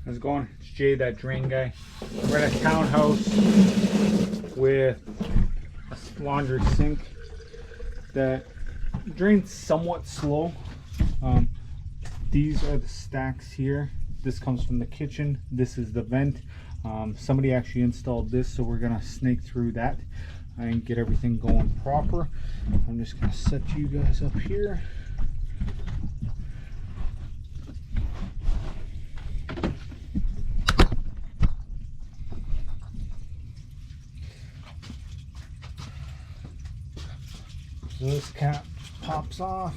How's it going? It's Jay, that drain guy. We're at a townhouse with a laundry sink that drains somewhat slow. These are the stacks here. This comes from the kitchen. This is the vent. Somebody actually installed this, so we're gonna snake through that and get everything going proper. I'm just gonna set you guys up here. So this cap pops off.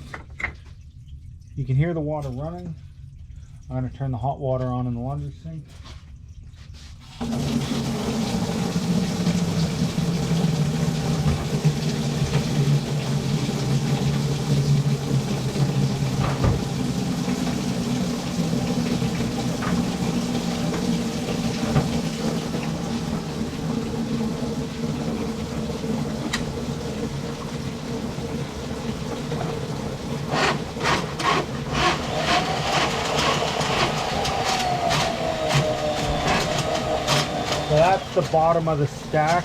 You can hear the water running. I'm going to turn the hot water on in the laundry sink. So that's the bottom of the stack,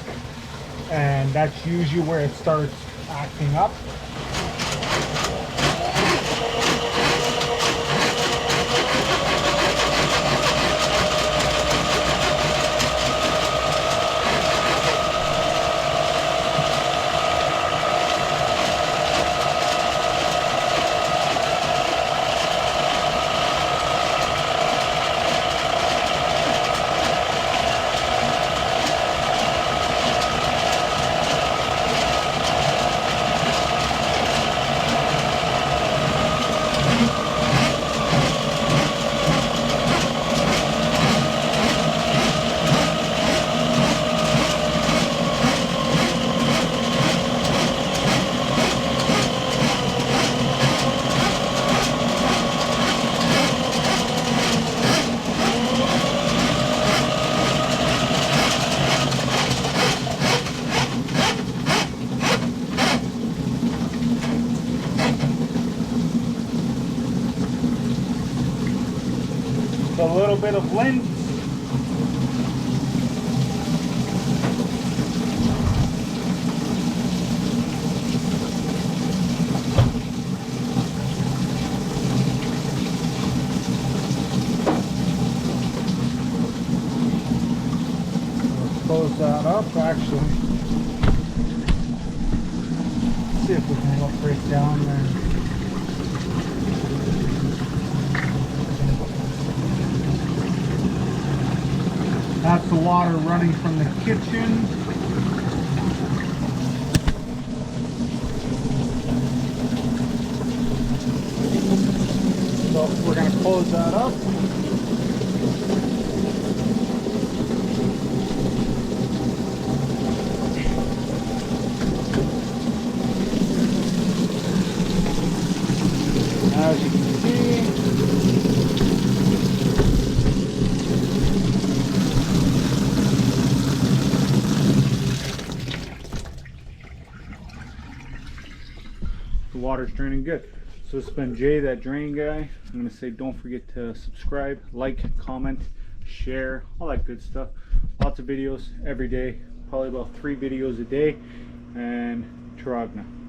and that's usually where it starts acting up. A little bit of lint. Let's close that up. Actually, see if we can look right down there. That's the water running from the kitchen. So we're going to close that up. As you can see, the water's draining good. So it's been Jay, that drain guy. I'm going to say don't forget to subscribe, like, comment, share, all that good stuff. Lots of videos every day, probably about 3 videos a day. And Taragna.